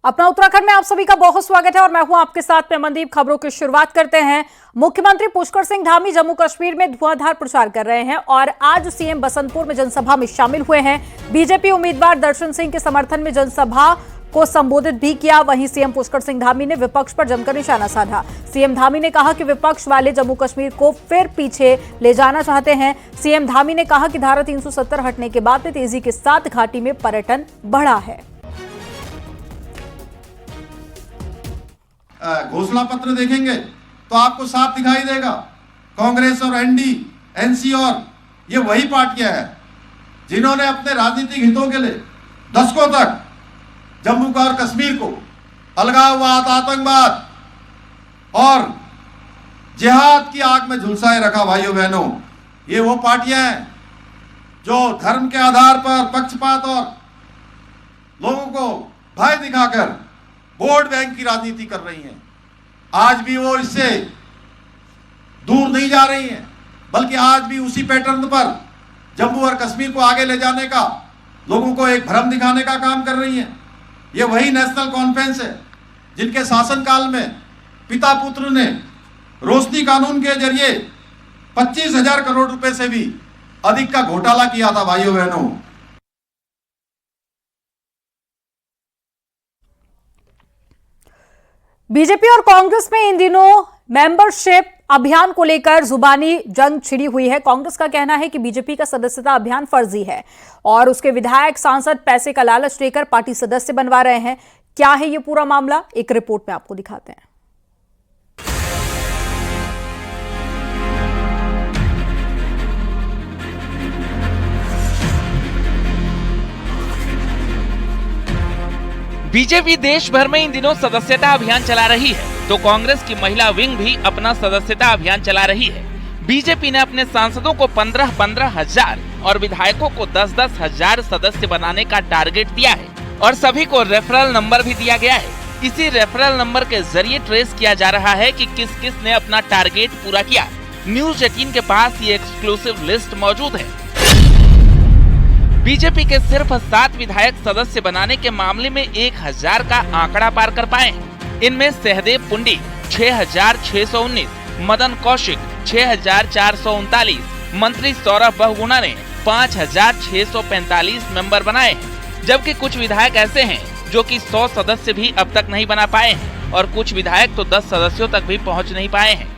अपना उत्तराखंड में आप सभी का बहुत स्वागत है और मैं हूं आपके साथ में मनदीप। खबरों की शुरुआत करते हैं। मुख्यमंत्री पुष्कर सिंह धामी जम्मू कश्मीर में धुआंधार प्रचार कर रहे हैं और आज सीएम बसंतपुर में जनसभा में शामिल हुए हैं। बीजेपी उम्मीदवार दर्शन सिंह के समर्थन में जनसभा को संबोधित भी किया। वहीं सीएम पुष्कर सिंह धामी ने विपक्ष पर जमकर निशाना साधा। सीएम धामी ने कहा कि विपक्ष वाले जम्मू कश्मीर को फिर पीछे ले जाना चाहते हैं। सीएम धामी ने कहा कि धारा 370 हटने के बाद में तेजी के साथ घाटी में पर्यटन बढ़ा है। घोषणा पत्र देखेंगे तो आपको साफ दिखाई देगा कांग्रेस और एनसी और ये वही पार्टियां हैं जिन्होंने अपने राजनीतिक हितों के लिए दशकों तक जम्मू का और कश्मीर को अलगाववाद, आतंकवाद और जिहाद की आग में झुलसाए रखा। भाइयों बहनों, ये वो पार्टियां हैं जो धर्म के आधार पर पक्षपात और लोगों को भय दिखाकर वोट बैंक की राजनीति कर रही हैं। आज भी वो इससे दूर नहीं जा रही हैं, बल्कि आज भी उसी पैटर्न पर जम्मू और कश्मीर को आगे ले जाने का, लोगों को एक भ्रम दिखाने का काम कर रही हैं। ये वही नेशनल कॉन्फ्रेंस है जिनके शासनकाल में पिता पुत्र ने रोशनी कानून के जरिए 25,000 करोड़ रुपए से भी अधिक का घोटाला किया था। भाइयों बहनों, बीजेपी और कांग्रेस में इन दिनों मेंबरशिप अभियान को लेकर जुबानी जंग छिड़ी हुई है। कांग्रेस का कहना है कि बीजेपी का सदस्यता अभियान फर्जी है और उसके विधायक सांसद पैसे का लालच देकर पार्टी सदस्य बनवा रहे हैं। क्या है ये पूरा मामला, एक रिपोर्ट में आपको दिखाते हैं। बीजेपी देश भर में इन दिनों सदस्यता अभियान चला रही है, तो कांग्रेस की महिला विंग भी अपना सदस्यता अभियान चला रही है। बीजेपी ने अपने सांसदों को 15-15 हजार और विधायकों को 10-10 हजार सदस्य बनाने का टारगेट दिया है और सभी को रेफरल नंबर भी दिया गया है। इसी रेफरल नंबर के जरिए ट्रेस किया जा रहा है कि किस किस ने अपना टारगेट पूरा किया। न्यूज 18 के पास ये एक्सक्लूसिव लिस्ट मौजूद है। बीजेपी के सिर्फ 7 विधायक सदस्य बनाने के मामले में 1000 का आंकड़ा पार कर पाए हैं। इनमें सहदेव पुंडी 6,619, मदन कौशिक 6,439, मंत्री सौरभ बहुगुणा ने 5,645 मेंबर बनाए हैं। जबकि कुछ विधायक ऐसे हैं जो कि 100 सदस्य भी अब तक नहीं बना पाए हैं और कुछ विधायक तो 10 सदस्यों तक भी पहुंच नहीं पाए हैं।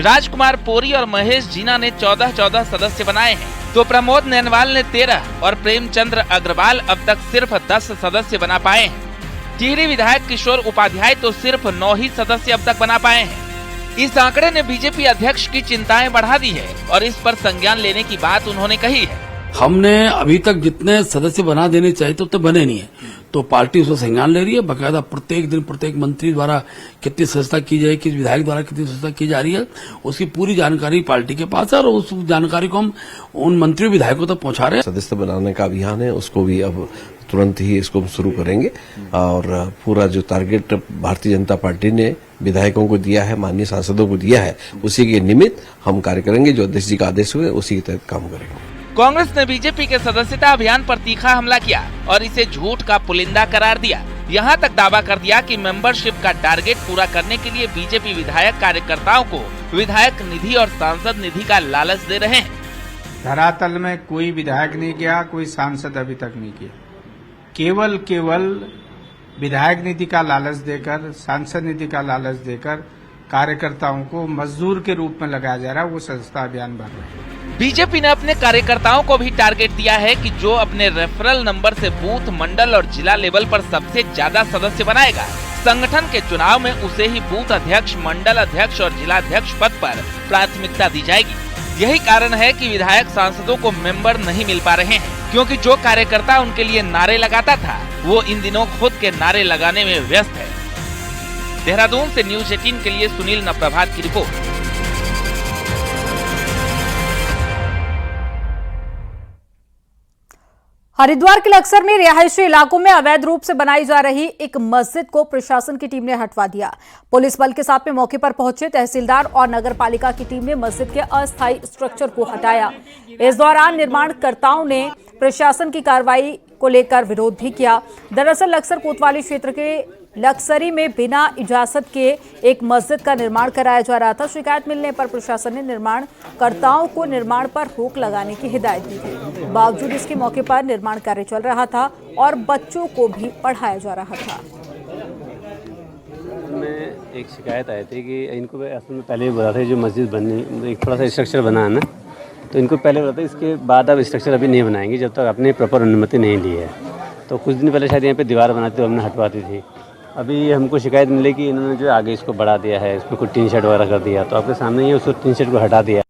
राजकुमार पोरी और महेश जीना ने 14-14 सदस्य बनाए हैं, तो प्रमोद नैनवाल ने 13 और प्रेमचंद्र अग्रवाल अब तक सिर्फ 10 सदस्य बना पाए हैं। टिहरी विधायक किशोर उपाध्याय तो सिर्फ 9 ही सदस्य अब तक बना पाए हैं। इस आंकड़े ने बीजेपी अध्यक्ष की चिंताएं बढ़ा दी है और इस पर संज्ञान लेने की बात उन्होंने कही है। हमने अभी तक जितने सदस्य बना देने चाहिए थे उतने बने नहीं है, तो पार्टी उसको संज्ञान ले रही है। बकायदा प्रत्येक दिन प्रत्येक मंत्री द्वारा कितनी सदस्यता की जाए, किस विधायक द्वारा कितनी सदस्यता की जा रही है, उसकी पूरी जानकारी पार्टी के पास है और उस जानकारी को हम उन मंत्री विधायकों तक पहुंचा रहे हैं। सदस्य बनाने का अभियान है, उसको भी अब तुरंत ही इसको शुरू करेंगे और पूरा जो टारगेट भारतीय जनता पार्टी ने विधायकों को दिया है, माननीय सांसदों को दिया है, उसी के निमित्त हम कार्य करेंगे। जो अध्यक्ष जी का आदेश हुए उसी के तहत काम करेंगे। कांग्रेस ने बीजेपी के सदस्यता अभियान पर तीखा हमला किया और इसे झूठ का पुलिंदा करार दिया। यहां तक दावा कर दिया कि मेंबरशिप का टारगेट पूरा करने के लिए बीजेपी विधायक कार्यकर्ताओं को विधायक निधि और सांसद निधि का लालच दे रहे हैं। धरातल में कोई विधायक नहीं किया, कोई सांसद अभी तक नहीं किया। केवल विधायक निधि का लालच देकर, सांसद निधि का लालच देकर कार्यकर्ताओं को मजदूर के रूप में लगाया जा रहा है। वो सदस्यता अभियान भर रहे हैं। बीजेपी ने अपने कार्यकर्ताओं को भी टारगेट दिया है कि जो अपने रेफरल नंबर से बूथ, मंडल और जिला लेवल पर सबसे ज्यादा सदस्य बनाएगा, संगठन के चुनाव में उसे ही बूथ अध्यक्ष, मंडल अध्यक्ष और जिला अध्यक्ष पद पर प्राथमिकता दी जाएगी। यही कारण है कि विधायक सांसदों को मेंबर नहीं मिल पा रहे हैं, क्योंकि जो कार्यकर्ता उनके लिए नारे लगाता था वो इन दिनों खुद के नारे लगाने में व्यस्त है। देहरादून से न्यूज 18 के लिए सुनील नप्रभात की रिपोर्ट। हरिद्वार के लक्सर में रिहायशी इलाकों में अवैध रूप से बनाई जा रही एक मस्जिद को प्रशासन की टीम ने हटवा दिया। पुलिस बल के साथ में मौके पर पहुंचे तहसीलदार और नगर पालिका की टीम ने मस्जिद के अस्थायी स्ट्रक्चर को हटाया। इस दौरान निर्माणकर्ताओं ने प्रशासन की कार्रवाई को लेकर विरोध भी किया। दरअसल लक्सर कोतवाली क्षेत्र के लक्सरी में बिना इजाजत के एक मस्जिद का निर्माण कराया जा रहा था। शिकायत मिलने पर प्रशासन ने निर्माणकर्ताओं को निर्माण पर रोक लगाने की हिदायत दी थी। बावजूद इसके मौके पर निर्माण कार्य चल रहा था और बच्चों को भी पढ़ाया जा रहा था। में एक शिकायत आई थी कि इनको असल में पहले ही बोला था जो मस्जिद बननी, एक थोड़ा सा स्ट्रक्चर बना है ना, तो इनको पहले बोला था इसके बाद अब स्ट्रक्चर अभी नहीं बनाएंगे जब तक अपने प्रॉपर अनुमति नहीं ली है। तो कुछ दिन पहले शायद यहाँ पे दीवार बनाती तो हमने हटवा दी थी। अभी हमको शिकायत मिली कि इन्होंने जो आगे इसको बढ़ा दिया है, इसमें कुछ टीन शेड वगैरह कर दिया, तो आपके सामने ही उस टीन शेड को हटा दिया।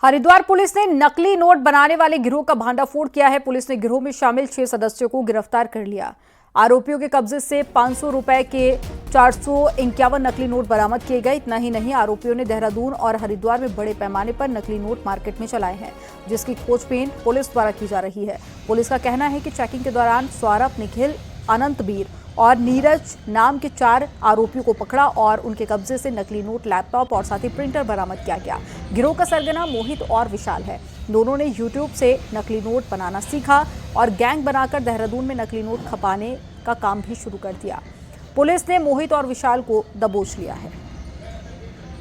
हरिद्वार पुलिस ने नकली नोट बनाने वाले गिरोह का भांडाफोड़ किया है। पुलिस ने गिरोह में शामिल 6 सदस्यों को गिरफ्तार कर लिया। आरोपियों के कब्जे से 500 रुपए के 451 नकली नोट बरामद किए गए। इतना ही नहीं, आरोपियों ने देहरादून और हरिद्वार में बड़े पैमाने पर नकली नोट मार्केट में चलाए हैं, जिसकी खोजबीन पुलिस द्वारा की जा रही है। पुलिस का कहना है कि चेकिंग के दौरान सौरभ, निखिल, अनंतबीर और नीरज नाम के 4 आरोपियों को पकड़ा और उनके कब्जे से नकली नोट, लैपटॉप और साथ ही प्रिंटर बरामद किया गया। गिरोह का सरगना मोहित और विशाल है। दोनों ने यूट्यूब से नकली नोट बनाना सीखा और गैंग बनाकर देहरादून में नकली नोट खपाने का काम भी शुरू कर दिया। पुलिस ने मोहित और विशाल को दबोच लिया है।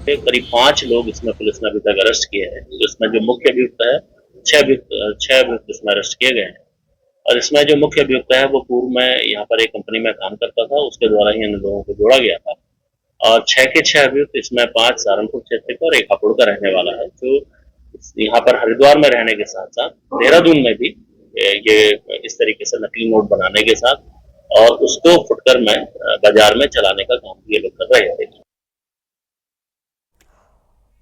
करीब 5 लोग इसमें पुलिस ने अभी तक अरेस्ट किए हैं। इसमें जो मुख्य अभियुक्त है 6 अभियुक्त इसमें अरेस्ट किए गए हैं और इसमें जो मुख्य अभियुक्त है वो पूर्व में यहाँ पर एक कंपनी में काम करता था, उसके द्वारा ही इन लोगों को जोड़ा गया था। और 6 के 6 अभियुक्त, इसमें 5 सहारनपुर क्षेत्र का और 1 हापुड़ का रहने वाला है, जो यहाँ पर हरिद्वार में रहने के साथ साथ देहरादून में भी ये इस तरीके से नकली नोट बनाने के साथ और उसको फुटकर में बाजार में चलाने का काम ये लोग कर रहे थे।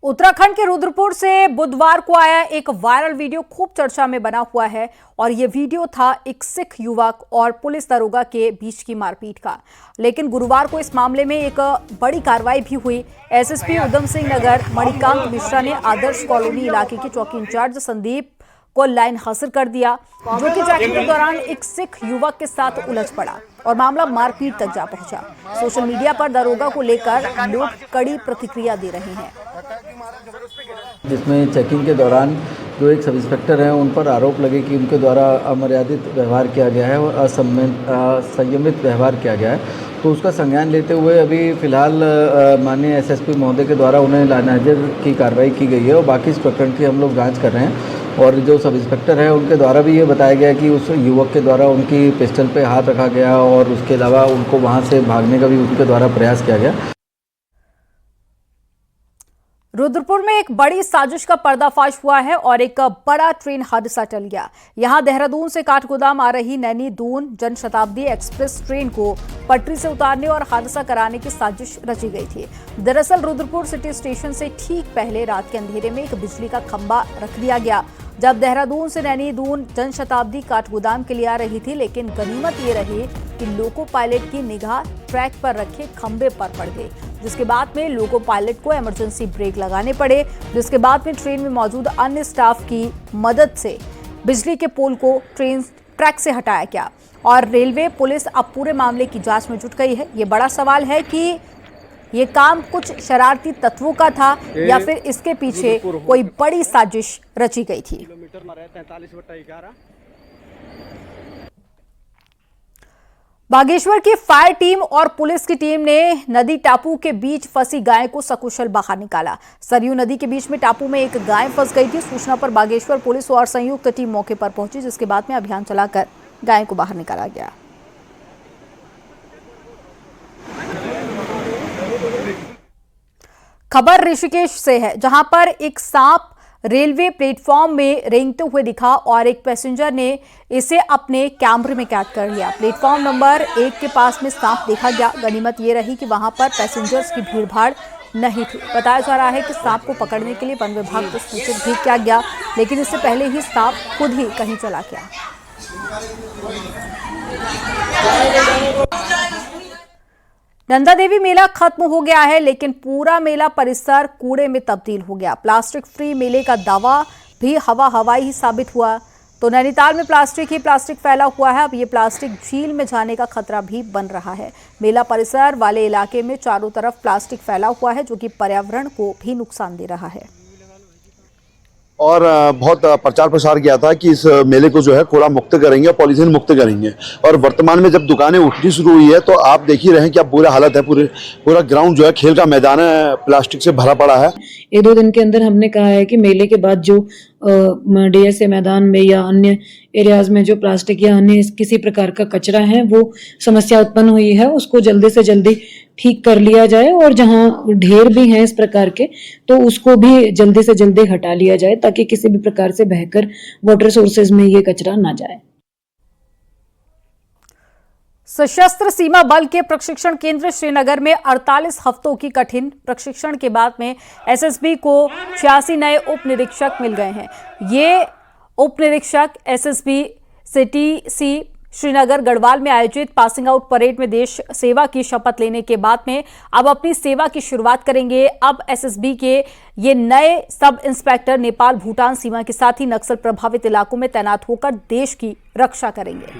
उत्तराखंड के रुद्रपुर से बुधवार को आया एक वायरल वीडियो खूब चर्चा में बना हुआ है और यह वीडियो था एक सिख युवक और पुलिस दरोगा के बीच की मारपीट का। लेकिन गुरुवार को इस मामले में एक बड़ी कार्रवाई भी हुई। एसएसपी उधम सिंह नगर मणिकांत मिश्रा ने आदर्श कॉलोनी इलाके के चौकी इंचार्ज संदीप को लाइन हासिल कर दिया, जो कि चेकिंग के दौरान एक सिख युवक के साथ उलझ पड़ा और मामला मारपीट तक जा पहुंचा। सोशल मीडिया पर दरोगा को लेकर लोग कड़ी प्रतिक्रिया दे रहे हैं। जिसमें चेकिंग के दौरान जो एक सब इंस्पेक्टर हैं उन पर आरोप लगे कि उनके द्वारा अमर्यादित व्यवहार किया गया है और असंयमित व्यवहार किया गया है, तो उसका संज्ञान लेते हुए अभी फिलहाल माननीय एसएसपी महोदय के द्वारा उन्हें लाइनहाजिर की कार्रवाई की गई है और बाकी इस प्रकरण की हम लोग जांच कर रहे हैं। और जो सब इंस्पेक्टर है उनके द्वारा भी ये बताया गया कि उस युवक के द्वारा उनकी पिस्टल पे हाथ रखा गया और उसके अलावा उनको वहाँ से भागने का भी उनके द्वारा प्रयास किया गया। रुद्रपुर में एक बड़ी साजिश का पर्दाफाश हुआ है और एक बड़ा ट्रेन हादसा टल गया। यहां देहरादून से काठगोदाम आ रही नैनी दून जनशताब्दी एक्सप्रेस ट्रेन को पटरी से उतारने और हादसा कराने की साजिश रची गई थी। दरअसल रुद्रपुर सिटी स्टेशन से ठीक पहले रात के अंधेरे में एक बिजली का खंभा रख दिया गया जब देहरादून से नैनी दून जनशताब्दी काठगोदाम के लिए आ रही थी। लेकिन गनीमत ये रही कि लोको पायलट की निगाह ट्रैक पर रखे खंभे पर पड़ गई, जिसके बाद में लोको पायलट को इमरजेंसी ब्रेक लगाने पड़े, जिसके बाद में ट्रेन में मौजूद अन्य स्टाफ की मदद से बिजली के पोल को ट्रेन ट्रैक से हटाया गया और रेलवे पुलिस अब पूरे मामले की जांच में जुट गई है। ये बड़ा सवाल है कि ये काम कुछ शरारती तत्वों का था या फिर इसके पीछे कोई बड़ी साजिश रची गई थी। बागेश्वर की फायर टीम और पुलिस की टीम ने नदी टापू के बीच फंसी गाय को सकुशल बाहर निकाला। सरयू नदी के बीच में टापू में एक गाय फंस गई थी। सूचना पर बागेश्वर पुलिस और संयुक्त टीम मौके पर पहुंची, जिसके बाद में अभियान चलाकर गाय को बाहर निकाला गया। खबर ऋषिकेश से है, जहां पर एक सांप रेलवे प्लेटफॉर्म में रेंगते हुए दिखा और एक पैसेंजर ने इसे अपने कैमरे में कैद कर लिया। प्लेटफॉर्म नंबर 1 के पास में सांप देखा गया। गनीमत ये रही कि वहां पर पैसेंजर्स की भीड़भाड़ नहीं थी। बताया जा रहा है कि सांप को पकड़ने के लिए वन विभाग को सूचित भी किया गया, लेकिन इससे पहले ही सांप खुद ही कहीं चला गया। नंदा देवी मेला खत्म हो गया है, लेकिन पूरा मेला परिसर कूड़े में तब्दील हो गया। प्लास्टिक फ्री मेले का दावा भी हवाई ही साबित हुआ। तो नैनीताल में प्लास्टिक ही प्लास्टिक फैला हुआ है। अब ये प्लास्टिक झील में जाने का खतरा भी बन रहा है। मेला परिसर वाले इलाके में चारों तरफ प्लास्टिक फैला हुआ है, जो कि पर्यावरण को भी नुकसान दे रहा है। और बहुत प्रचार प्रसार किया था कि इस मेले को जो है कूड़ा मुक्त करेंगे और पॉलीथीन मुक्त करेंगे। और वर्तमान में जब दुकानें उठनी शुरू हुई है तो आप देख ही रहे हैं क्या बुरा हालत है। पूरा ग्राउंड जो है, खेल का मैदान है, प्लास्टिक से भरा पड़ा है। 1-2 दिन के अंदर हमने कहा है कि मेले के बाद जो डीएसए मैदान में या अन्य एरियाज में जो प्लास्टिक या अन्य किसी प्रकार का कचरा है, वो समस्या उत्पन्न हुई है, उसको जल्दी से जल्दी ठीक कर लिया जाए और जहां ढेर भी हैं इस प्रकार के तो उसको भी जल्दी से जल्दी हटा लिया जाए ताकि किसी भी प्रकार से बहकर वाटर सोर्सेज में ये कचरा ना जाए। सशस्त्र सीमा बल के प्रशिक्षण केंद्र श्रीनगर में 48 हफ्तों की कठिन प्रशिक्षण के बाद में एसएसबी को 86 नए उप निरीक्षक मिल गए हैं। ये उप निरीक्षक एसएसबी सिटी सी श्रीनगर गढ़वाल में आयोजित पासिंग आउट परेड में देश सेवा की शपथ लेने के बाद में अब अपनी सेवा की शुरुआत करेंगे। अब एसएसबी के ये नए सब इंस्पेक्टर नेपाल भूटान सीमा के साथ ही नक्सल प्रभावित इलाकों में तैनात होकर देश की रक्षा करेंगे।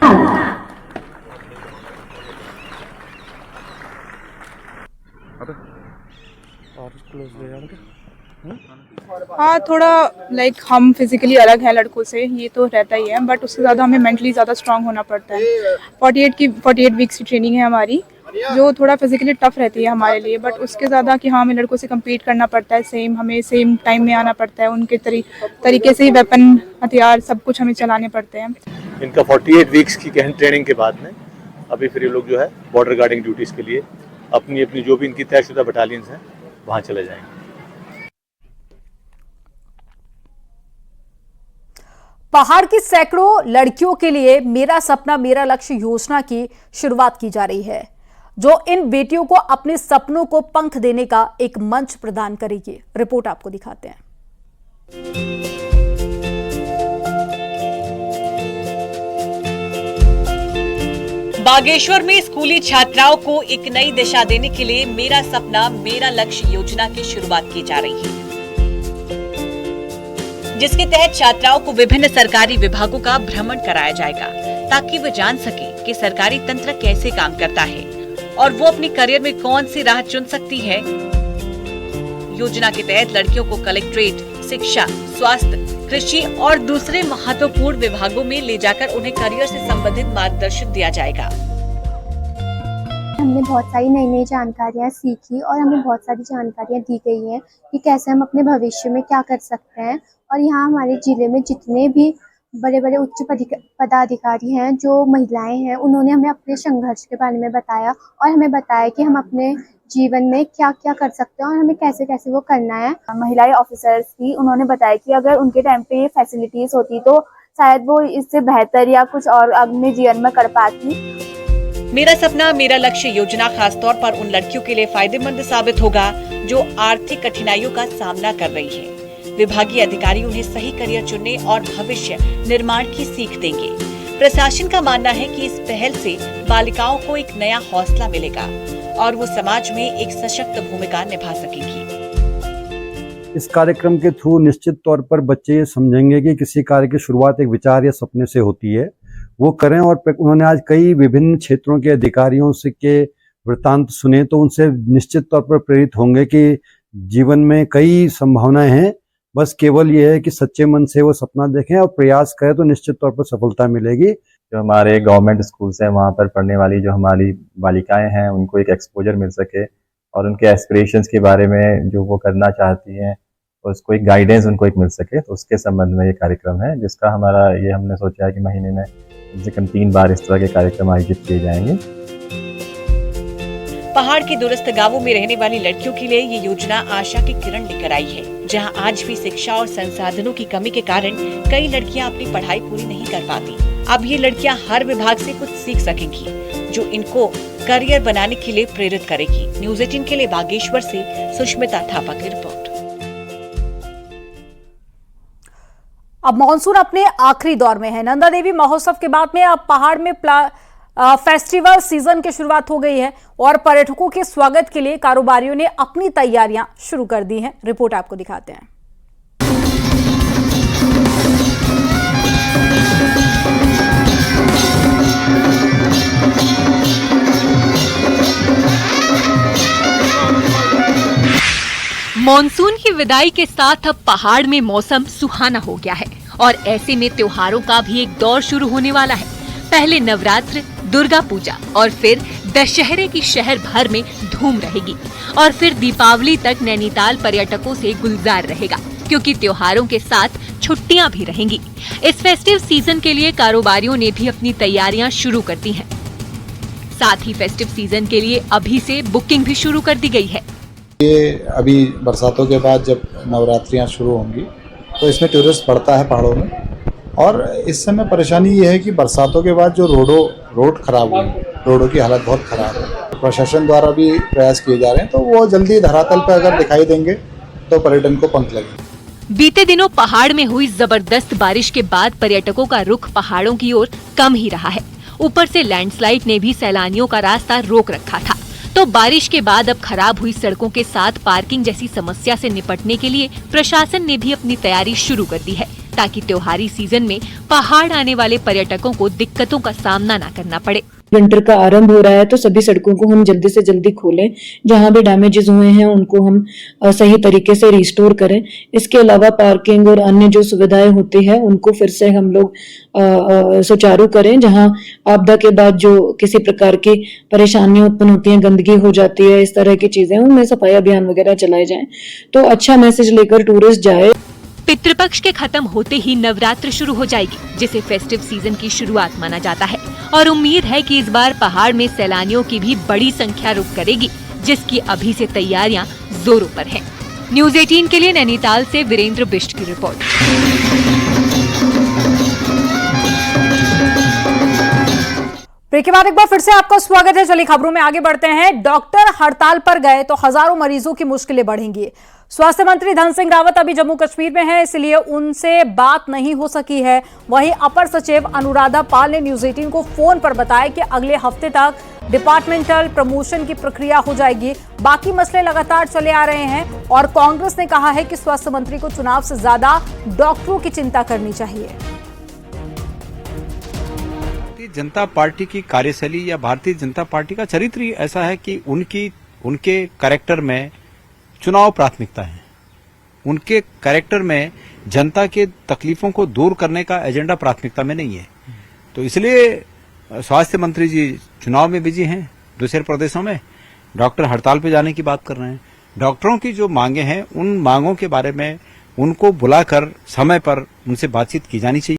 हाँ, थोड़ा हम फिजिकली अलग हैं लड़कों से, ये तो रहता ही है, बट उससे ज़्यादा हमें मेंटली ज़्यादा स्ट्रांग होना पड़ता है। 48 वीक्स की ट्रेनिंग है हमारी, जो थोड़ा फिजिकली टफ रहती है हमारे लिए, बट उसके ज़्यादा कि हाँ हमें लड़कों से कम्पीट करना पड़ता है, हमें सेम टाइम में आना पड़ता है, उनके तरीके से ही वेपन हथियार सब कुछ हमें चलाने पड़ते हैं। इनका 48 वीक्स की गहन ट्रेनिंग के बाद में अभी फिर ये लोग जो है बॉर्डर गार्डिंग ड्यूटीज़ के लिए अपनी जो भी इनकी तयशुदा बटालियंस हैं वहाँ चले जाएंगे। पहाड़ की सैकड़ों लड़कियों के लिए मेरा सपना मेरा लक्ष्य योजना की शुरुआत की जा रही है, जो इन बेटियों को अपने सपनों को पंख देने का एक मंच प्रदान करेगी। रिपोर्ट आपको दिखाते हैं। बागेश्वर में स्कूली छात्राओं को एक नई दिशा देने के लिए मेरा सपना मेरा लक्ष्य योजना की शुरुआत की जा रही है, जिसके तहत छात्राओं को विभिन्न सरकारी विभागों का भ्रमण कराया जाएगा ताकि वे जान सके कि सरकारी तंत्र कैसे काम करता है और वो अपने करियर में कौन सी राह चुन सकती है। योजना के तहत लड़कियों को कलेक्ट्रेट, शिक्षा, स्वास्थ्य, कृषि और दूसरे महत्वपूर्ण विभागों में ले जाकर उन्हें करियर से संबंधित मार्गदर्शन दिया जाएगा। हमने बहुत सारी नई जानकारियाँ सीखी और हमें बहुत सारी जानकारियाँ दी गई हैं कि कैसे हम अपने भविष्य में क्या कर सकते हैं। और यहाँ हमारे जिले में जितने भी बड़े बड़े उच्च पदाधिकारी हैं, जो महिलाएं हैं, उन्होंने हमें अपने संघर्ष के बारे में बताया और हमें बताया कि हम अपने जीवन में क्या क्या कर सकते हैं और हमें कैसे कैसे वो करना है। महिला ऑफिसर्स थी, उन्होंने बताया कि अगर उनके टाइम पे ये फैसिलिटीज होती तो शायद वो इससे बेहतर या कुछ और अपने जीवन में कर पाती। मेरा सपना मेरा लक्ष्य योजना खासतौर पर उन लड़कियों के लिए फायदेमंद साबित होगा जो आर्थिक कठिनाइयों का सामना कर रही है। विभागीय अधिकारी उन्हें सही करियर चुनने और भविष्य निर्माण की सीख देंगे। प्रशासन का मानना है कि इस पहल से बालिकाओं को एक नया हौसला मिलेगा और वो समाज में एक सशक्त भूमिका निभा सकेगी। इस कार्यक्रम के थ्रू निश्चित तौर पर बच्चे ये समझेंगे कि किसी कार्य की शुरुआत एक विचार या सपने से होती है, वो करें। और उन्होंने आज कई विभिन्न क्षेत्रों के अधिकारियों से के वृत्तांत सुने तो उनसे निश्चित तौर पर प्रेरित होंगे कि जीवन में कई संभावनाएं हैं, बस केवल ये है कि सच्चे मन से वो सपना देखें और प्रयास करें तो निश्चित तौर पर सफलता मिलेगी। जो हमारे गवर्नमेंट स्कूल्स हैं वहाँ पर पढ़ने वाली जो हमारी बालिकाएं हैं उनको एक एक्सपोजर मिल सके और उनके एस्पिरेशंस के बारे में जो वो करना चाहती हैं उसको एक गाइडेंस उनको एक मिल सके, तो उसके संबंध में ये कार्यक्रम है, जिसका हमने सोचा है कि महीने में कम से कम 3 बार इस तरह के कार्यक्रम आयोजित किए जाएंगे। पहाड़ के दूरस्थ गांवों में रहने वाली लड़कियों के लिए ये योजना आशा की किरण लेकर आई है, जहां आज भी शिक्षा और संसाधनों की कमी के कारण कई लड़कियां अपनी पढ़ाई पूरी नहीं कर पाती। अब ये लड़कियां हर विभाग से कुछ सीख सकेंगी, जो इनको करियर बनाने के लिए प्रेरित करेगी। न्यूज़ 18 के लिए बागेश्वर से सुष्मिता थापा की रिपोर्ट। अब मॉनसून अपने आखिरी दौर में है। नंदा देवी महोत्सव के बाद में अब पहाड़ में फेस्टिवल सीजन की शुरुआत हो गई है और पर्यटकों के स्वागत के लिए कारोबारियों ने अपनी तैयारियां शुरू कर दी हैं। रिपोर्ट आपको दिखाते हैं। मॉनसून की विदाई के साथ अब पहाड़ में मौसम सुहाना हो गया है और ऐसे में त्योहारों का भी एक दौर शुरू होने वाला है। पहले नवरात्र, दुर्गा पूजा और फिर दशहरे की शहर भर में धूम रहेगी और फिर दीपावली तक नैनीताल पर्यटकों से गुलजार रहेगा, क्योंकि त्योहारों के साथ छुट्टियां भी रहेंगी। इस फेस्टिव सीजन के लिए कारोबारियों ने भी अपनी तैयारियां शुरू कर दी हैं। साथ ही फेस्टिव सीजन के लिए अभी से बुकिंग भी शुरू कर दी गई है। ये अभी बरसातों के बाद जब नवरात्रियां शुरू होंगी तो इसमें टूरिस्ट बढ़ता है पहाड़ों में, और इस समय परेशानी ये है कि बरसातों के बाद जो रोड खराब हुई, रोडों की हालत बहुत खराब है। प्रशासन द्वारा भी प्रयास किए जा रहे हैं, तो वो जल्दी धरातल पर अगर दिखाई देंगे तो पर्यटन को पंख लगेगा। बीते दिनों पहाड़ में हुई जबरदस्त बारिश के बाद पर्यटकों का रुख पहाड़ों की ओर कम ही रहा है। ऊपर से लैंडस्लाइड ने भी सैलानियों का रास्ता रोक रखा था। तो बारिश के बाद अब खराब हुई सड़कों के साथ पार्किंग जैसी समस्या से निपटने के लिए प्रशासन ने भी अपनी तैयारी शुरू कर दी है, ताकि त्योहारी सीजन में पहाड़ आने वाले पर्यटकों को दिक्कतों का सामना न करना पड़े। विंटर का आरंभ हो रहा है तो सभी सड़कों को हम जल्दी से जल्दी खोलें, जहां भी डैमेजेस हुए हैं उनको हम सही तरीके से रिस्टोर करें। इसके अलावा पार्किंग और अन्य जो सुविधाएं होती है उनको फिर से हम लोग सुचारू करें। जहां आपदा के बाद जो किसी प्रकार की परेशानियां उत्पन्न होती हैं, गंदगी हो जाती है, इस तरह की चीजें, उनमें सफाई अभियान वगैरह चलाए जाएं तो अच्छा मैसेज लेकर टूरिस्ट जाए। पितृपक्ष के खत्म होते ही नवरात्र शुरू हो जाएगी, जिसे फेस्टिव सीजन की शुरुआत माना जाता है और उम्मीद है कि इस बार पहाड़ में सैलानियों की भी बड़ी संख्या रुक करेगी, जिसकी अभी से तैयारियां जोरों पर हैं। न्यूज़ 18 के लिए नैनीताल से वीरेंद्र बिष्ट की रिपोर्ट। ब्रेक के बाद एक बार फिर से आपका स्वागत है। चलिए खबरों में आगे बढ़ते हैं। डॉक्टर हड़ताल पर गए तो हजारों मरीजों की मुश्किलें बढ़ेंगी। स्वास्थ्य मंत्री धन सिंह रावत अभी जम्मू कश्मीर में हैं, इसलिए उनसे बात नहीं हो सकी है। वहीं अपर सचिव अनुराधा पाल ने न्यूज़ 18 को फोन पर बताया कि अगले हफ्ते तक डिपार्टमेंटल प्रमोशन की प्रक्रिया हो जाएगी। बाकी मसले लगातार चले आ रहे हैं और कांग्रेस ने कहा है कि स्वास्थ्य मंत्री को चुनाव से ज्यादा डॉक्टरों की चिंता करनी चाहिए। भारतीय जनता पार्टी की कार्यशैली या भारतीय जनता पार्टी का चरित्र ही ऐसा है कि उनके कैरेक्टर में चुनाव प्राथमिकता है। उनके कैरेक्टर में जनता के तकलीफों को दूर करने का एजेंडा प्राथमिकता में नहीं है। तो इसलिए स्वास्थ्य मंत्री जी चुनाव में बिजी हैं, दूसरे प्रदेशों में डॉक्टर हड़ताल पे जाने की बात कर रहे हैं। डॉक्टरों की जो मांगे हैं, उन मांगों के बारे में उनको बुलाकर समय पर उनसे बातचीत की जानी चाहिए।